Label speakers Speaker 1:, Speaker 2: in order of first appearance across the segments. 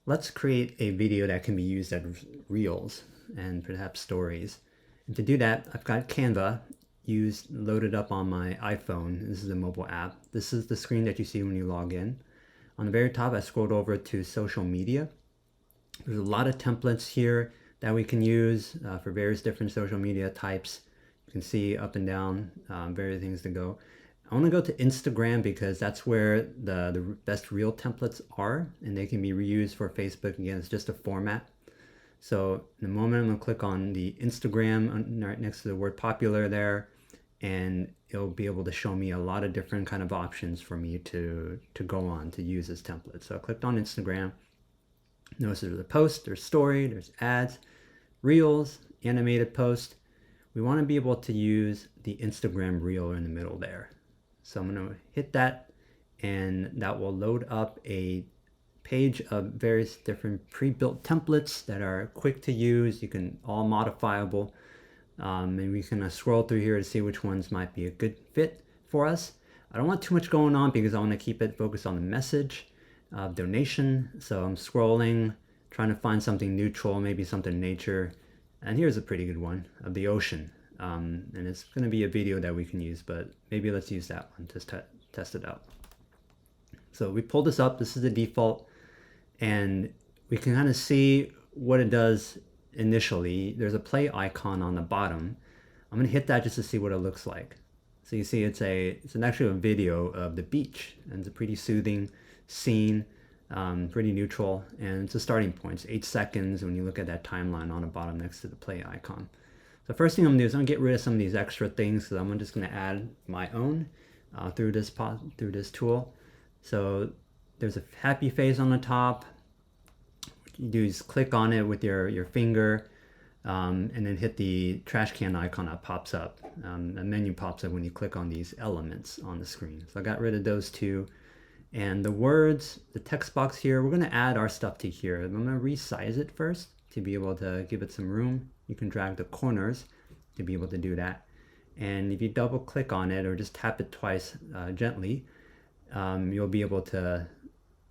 Speaker 1: Let's create a video that can be used as reels and perhaps stories. And to do that, I've got Canva loaded up on my iPhone. This is a mobile app. This is the screen that you see when you log in. On the very top, I scrolled over to social media. There's a lot of templates here that we can use for various different social media types. You can see up and down various things to go. I want to go to Instagram because that's where the best reel templates are, and they can be reused for Facebook. Again, it's just a format. So in a moment, I'm going to click on the Instagram right next to the word popular there, and it'll be able to show me a lot of different kind of options for me to go on to use as templates. So I clicked on Instagram. Notice there's a post, there's story, there's ads, reels, animated post. We want to be able to use the Instagram reel in the middle there. So I'm going to hit that, and that will load up a page of various different pre-built templates that are quick to use. You can all modifiable, and we can scroll through here to see which ones might be a good fit for us. I don't want too much going on because I want to keep it focused on the message of donation. So I'm scrolling, trying to find something neutral, maybe something nature. And here's a pretty good one of the ocean. And it's going to be a video that we can use, but maybe let's use that one to test it out. So we pulled this up. This is the default, and we can kind of see what it does initially. There's a play icon on the bottom. I'm going to hit that just to see what it looks like. So you see it's an actual video of the beach, and it's a pretty soothing scene, pretty neutral, and it's a starting point. It's 8 seconds when you look at that timeline on the bottom next to the play icon. So first thing I'm gonna do is I'm gonna get rid of some of these extra things, so I'm just gonna add my own through this tool. So there's a happy face on the top. What you do is click on it with your finger, and then hit the trash can icon that pops up. A menu pops up when you click on these elements on the screen. So I got rid of those two. And the words, the text box here, we're gonna add our stuff to here. I'm gonna resize it first to be able to give it some room. You can drag the corners to be able to do that. And if you double click on it or just tap it twice gently, you'll be able to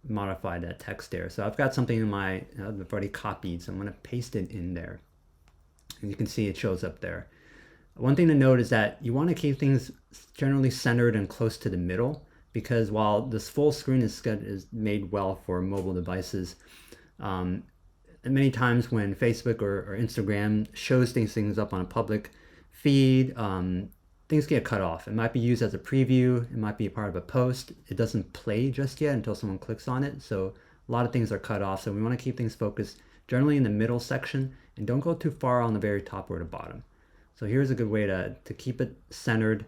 Speaker 1: modify that text there. So I've got something in my, I've already copied, so I'm gonna paste it in there. And you can see it shows up there. One thing to note is that you wanna keep things generally centered and close to the middle, because while this full screen is made well for mobile devices, and many times when Facebook or Instagram shows these things up on a public feed, things get cut off. It might be used as a preview. It might be a part of a post. It doesn't play just yet until someone clicks on it. So a lot of things are cut off. So we want to keep things focused generally in the middle section, and don't go too far on the very top or the bottom. So here's a good way to keep it centered,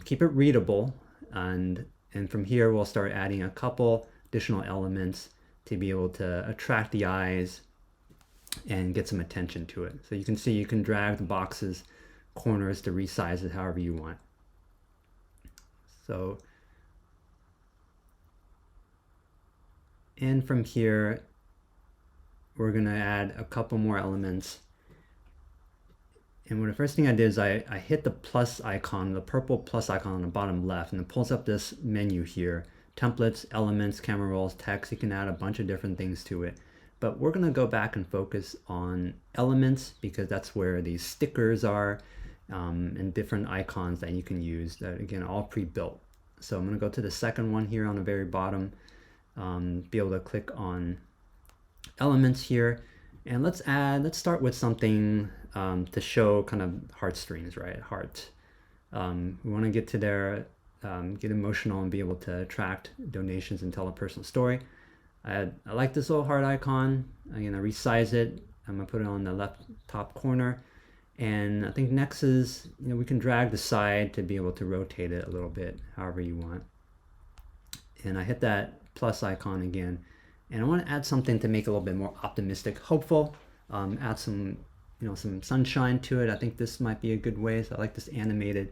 Speaker 1: keep it readable, and from here we'll start adding a couple additional elements to be able to attract the eyes and get some attention to it. So you can see you can drag the boxes, corners to resize it however you want. So, and from here, we're gonna add a couple more elements. And the first thing I did is I hit the plus icon, the purple plus icon on the bottom left, and it pulls up this menu here, templates, elements, camera rolls, text. You can add a bunch of different things to it. But we're gonna go back and focus on elements because that's where these stickers are and different icons that you can use that, again, all pre-built. So I'm gonna go to the second one here on the very bottom, be able to click on elements here. And let's start with something to show kind of heartstrings, right? Heart. We wanna get to there, get emotional and be able to attract donations and tell a personal story. I like this little heart icon. I'm gonna resize it. I'm gonna put it on the left top corner. And I think next is, we can drag the side to be able to rotate it a little bit, however you want. And I hit that plus icon again. And I wanna add something to make it a little bit more optimistic, hopeful, add some, some sunshine to it. I think this might be a good way. So I like this animated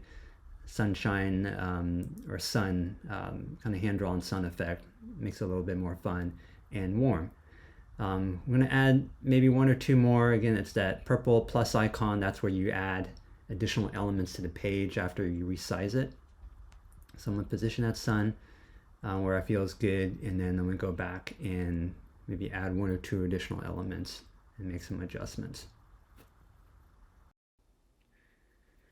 Speaker 1: sunshine or sun, kind of hand-drawn sun effect. Makes it a little bit more fun and warm. I'm gonna add maybe one or two more. Again, it's that purple plus icon. That's where you add additional elements to the page after you resize it. So I'm gonna position that sun where I feel is good, and then I'm gonna go back and maybe add 1 or 2 additional elements and make some adjustments.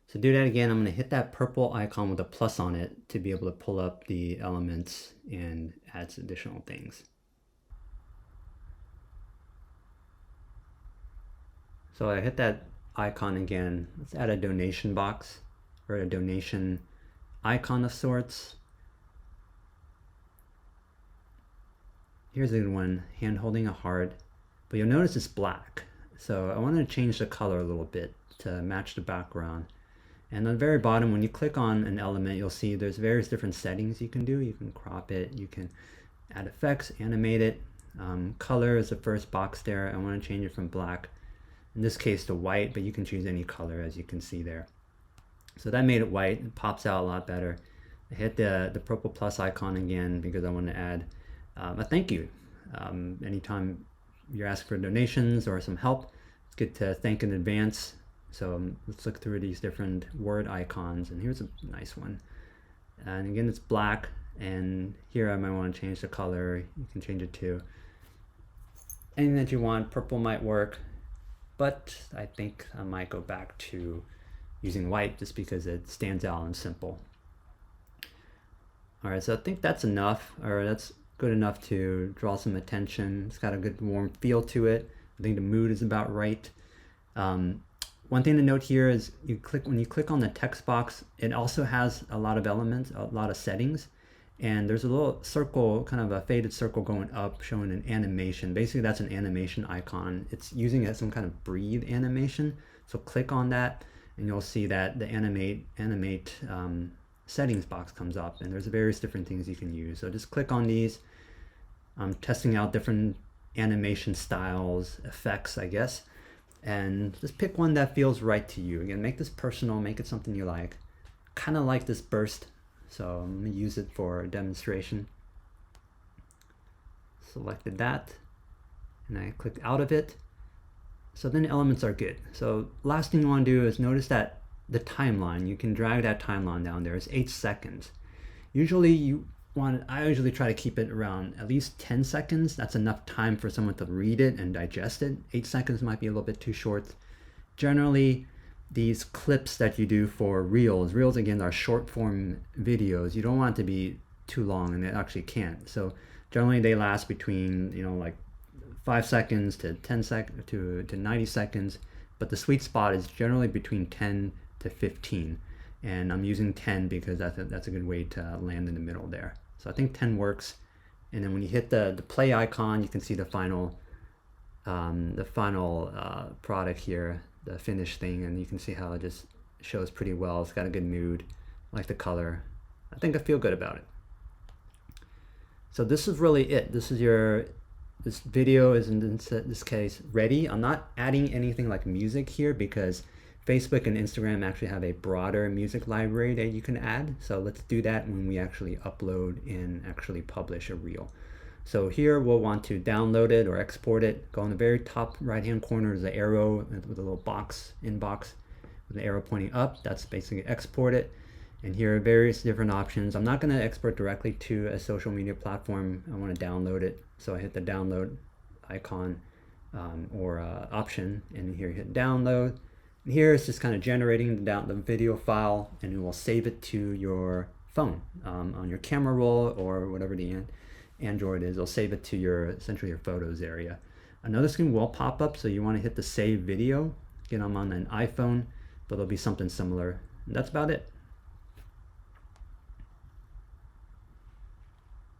Speaker 1: To do that again, I'm going to hit that purple icon with a plus on it to be able to pull up the elements and add some additional things. So I hit that icon again. Let's add a donation box or a donation icon of sorts. Here's a good one, hand holding a heart, but you'll notice it's black. So I want to change the color a little bit to match the background. And on the very bottom, when you click on an element, you'll see there's various different settings you can do. You can crop it, you can add effects, animate it. Color is the first box there. I want to change it from black, in this case to white, but you can choose any color as you can see there. So that made it white. It pops out a lot better. I hit the purple plus icon again because I want to add a thank you. Anytime you're asked for donations or some help, it's good to thank in advance. So let's look through these different word icons, and here's a nice one. And again, it's black, and here I might want to change the color. You can change it to anything that you want. Purple might work, but I think I might go back to using white just because it stands out and simple. All right, so I think that's enough, or that's good enough to draw some attention. It's got a good warm feel to it. I think the mood is about right. One thing to note here is when you click on the text box, it also has a lot of elements, a lot of settings, and there's a little circle, kind of a faded circle going up showing an animation. Basically that's an animation icon. It's using some kind of breathe animation. So click on that and you'll see that the animate settings box comes up, and there's various different things you can use. So just click on these. I'm testing out different animation styles, effects, I guess. And just pick one that feels right to you. Again, make this personal, make it something you like. Kind of like this burst, so I'm going to use it for a demonstration. Selected that, and I clicked out of it. So then the elements are good. So last thing you want to do is notice that the timeline, you can drag that timeline down there. It's 8 seconds. I usually try to keep it around at least 10 seconds. That's enough time for someone to read it and digest it. 8 seconds might be a little bit too short. Generally, these clips that you do for reels again are short form videos. You don't want it to be too long, and it actually can't. So generally they last between, like 5 seconds to 10 seconds to 90 seconds, but the sweet spot is generally between 10 to 15. And I'm using 10 because that's a good way to land in the middle there. So I think 10 works. And then when you hit the play icon, you can see the final product here, the finished thing, and you can see how it just shows pretty well. It's got a good mood, I like the color. I think I feel good about it. So this is really it. This video is in this case ready. I'm not adding anything like music here because Facebook and Instagram actually have a broader music library that you can add. So let's do that when we actually upload and actually publish a reel. So here we'll want to download it or export it. Go on the very top right hand corner is the arrow with a little inbox with the arrow pointing up. That's basically export it. And here are various different options. I'm not going to export directly to a social media platform. I want to download it. So I hit the download icon or option, and here hit download. Here it's just kind of generating the video file, and it will save it to your phone on your camera roll or whatever the Android is. It'll save it to essentially your photos area. Another screen will pop up, so you want to hit the save video. Again, I'm on an iPhone, but it'll be something similar. And that's about it.